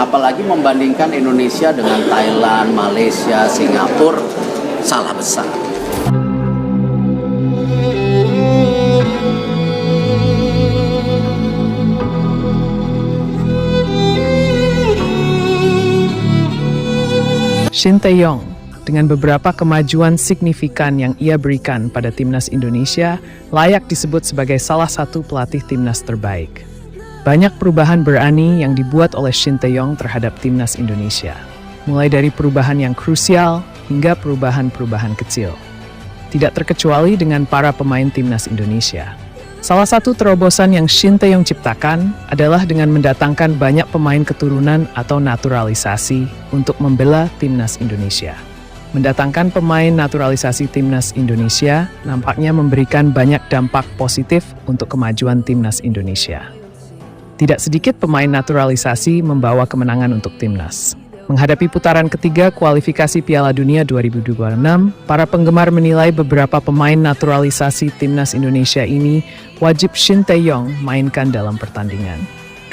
apalagi membandingkan Indonesia dengan Thailand, Malaysia, Singapura, salah besar. Shin Tae-yong, dengan beberapa kemajuan signifikan yang ia berikan pada timnas Indonesia, layak disebut sebagai salah satu pelatih timnas terbaik. Banyak perubahan berani yang dibuat oleh Shin Tae-yong terhadap timnas Indonesia, mulai dari perubahan yang krusial hingga perubahan-perubahan kecil. Tidak terkecuali dengan para pemain timnas Indonesia. Salah satu terobosan yang Shin Tae-yong ciptakan adalah dengan mendatangkan banyak pemain keturunan atau naturalisasi untuk membela timnas Indonesia. Mendatangkan pemain naturalisasi timnas Indonesia nampaknya memberikan banyak dampak positif untuk kemajuan timnas Indonesia. Tidak sedikit pemain naturalisasi membawa kemenangan untuk timnas. Menghadapi putaran ketiga kualifikasi Piala Dunia 2026, para penggemar menilai beberapa pemain naturalisasi timnas Indonesia ini wajib Shin Tae-yong mainkan dalam pertandingan.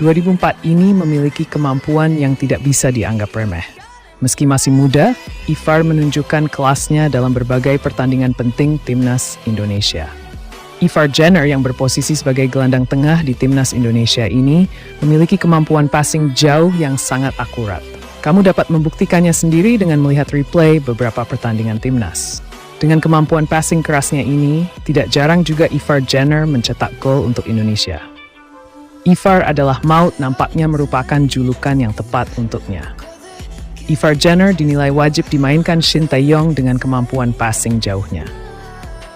2004 ini memiliki kemampuan yang tidak bisa dianggap remeh. Meski masih muda, Ifar menunjukkan kelasnya dalam berbagai pertandingan penting timnas Indonesia. Ifar Jenner yang berposisi sebagai gelandang tengah di timnas Indonesia ini memiliki kemampuan passing jauh yang sangat akurat. Kamu dapat membuktikannya sendiri dengan melihat replay beberapa pertandingan timnas. Dengan kemampuan passing kerasnya ini, tidak jarang juga Ifar Jenner mencetak gol untuk Indonesia. Ifar adalah maut nampaknya merupakan julukan yang tepat untuknya. Ifar Jenner dinilai wajib dimainkan Shin Tae-yong dengan kemampuan passing jauhnya.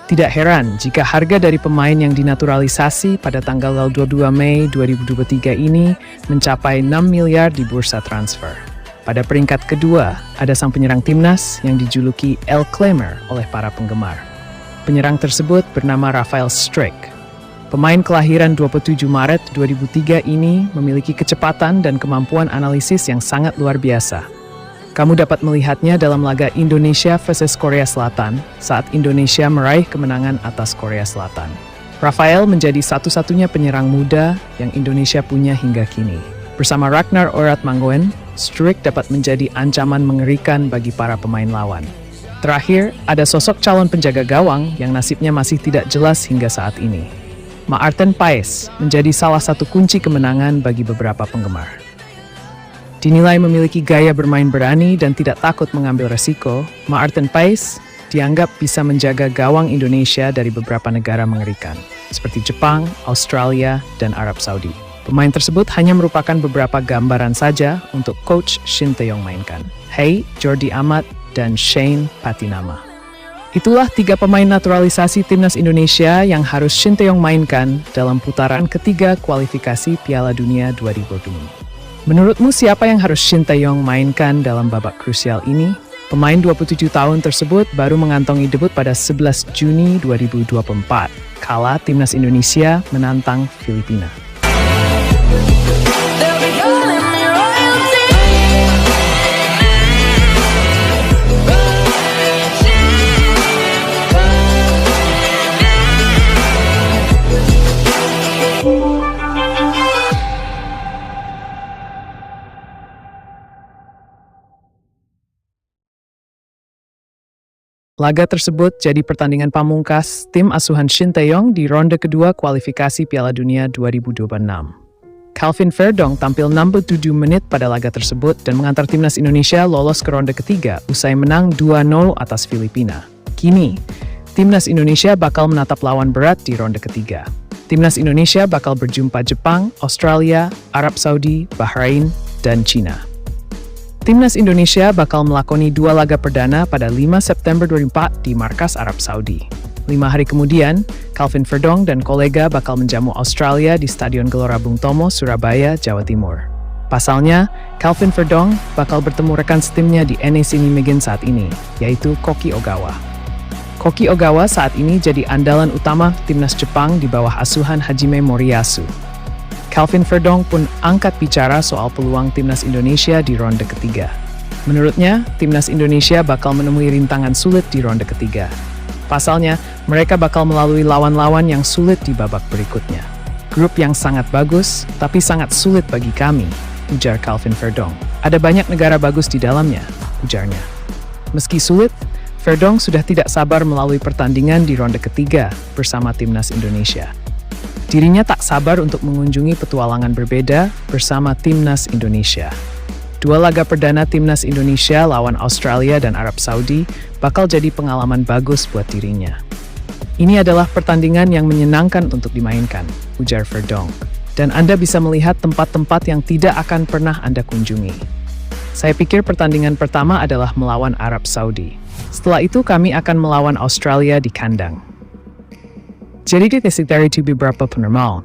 Tidak heran jika harga dari pemain yang dinaturalisasi pada tanggal 22 Mei 2023 ini mencapai 6 miliar di bursa transfer. Pada peringkat kedua, ada sang penyerang timnas yang dijuluki El Claimer oleh para penggemar. Penyerang tersebut bernama Rafael Struijk. Pemain kelahiran 27 Maret 2003 ini memiliki kecepatan dan kemampuan analisis yang sangat luar biasa. Kamu dapat melihatnya dalam laga Indonesia versus Korea Selatan saat Indonesia meraih kemenangan atas Korea Selatan. Rafael menjadi satu-satunya penyerang muda yang Indonesia punya hingga kini. Bersama Ragnar Oratmangoen, Struijk dapat menjadi ancaman mengerikan bagi para pemain lawan. Terakhir, ada sosok calon penjaga gawang yang nasibnya masih tidak jelas hingga saat ini. Maarten Paes menjadi salah satu kunci kemenangan bagi beberapa penggemar. Dinilai memiliki gaya bermain berani dan tidak takut mengambil resiko, Maarten Paes dianggap bisa menjaga gawang Indonesia dari beberapa negara mengerikan, seperti Jepang, Australia, dan Arab Saudi. Pemain tersebut hanya merupakan beberapa gambaran saja untuk coach Shin Tae-yong mainkan. Hey, Jordi Amat, dan Shane Patinama. Itulah 3 pemain naturalisasi timnas Indonesia yang harus Shin Tae-yong mainkan dalam putaran ketiga kualifikasi Piala Dunia 2022. Menurutmu siapa yang harus Shin Tae-yong mainkan dalam babak krusial ini? Pemain 27 tahun tersebut baru mengantongi debut pada 11 Juni 2024, kala timnas Indonesia menantang Filipina. Laga tersebut jadi pertandingan pamungkas tim asuhan Shin Tae-yong di ronde kedua kualifikasi Piala Dunia 2026. Calvin Verdong tampil 67 menit pada laga tersebut dan mengantar timnas Indonesia lolos ke ronde ketiga usai menang 2-0 atas Filipina. Kini, timnas Indonesia bakal menatap lawan berat di ronde ketiga. Timnas Indonesia bakal berjumpa Jepang, Australia, Arab Saudi, Bahrain, dan China. Timnas Indonesia bakal melakoni 2 laga perdana pada 5 September 2024 di markas Arab Saudi. 5 hari kemudian, Calvin Verdong dan kolega bakal menjamu Australia di Stadion Gelora Bung Tomo, Surabaya, Jawa Timur. Pasalnya, Calvin Verdong bakal bertemu rekan setimnya di NEC Nijmegen saat ini, yaitu Koki Ogawa. Koki Ogawa saat ini jadi andalan utama timnas Jepang di bawah asuhan Hajime Moriyasu. Calvin Verdong pun angkat bicara soal peluang timnas Indonesia di ronde ketiga. Menurutnya, timnas Indonesia bakal menemui rintangan sulit di ronde ketiga. Pasalnya, mereka bakal melalui lawan-lawan yang sulit di babak berikutnya. Grup yang sangat bagus, tapi sangat sulit bagi kami, ujar Calvin Verdong. Ada banyak negara bagus di dalamnya, ujarnya. Meski sulit, Verdonk sudah tidak sabar melalui pertandingan di ronde ketiga bersama timnas Indonesia. Dirinya tak sabar untuk mengunjungi petualangan berbeda bersama timnas Indonesia. Dua laga perdana timnas Indonesia lawan Australia dan Arab Saudi bakal jadi pengalaman bagus buat dirinya. Ini adalah pertandingan yang menyenangkan untuk dimainkan, ujar Verdonk. Dan Anda bisa melihat tempat-tempat yang tidak akan pernah Anda kunjungi. Saya pikir pertandingan pertama adalah melawan Arab Saudi. Setelah itu kami akan melawan Australia di kandang. Jadi dari beberapa penermal.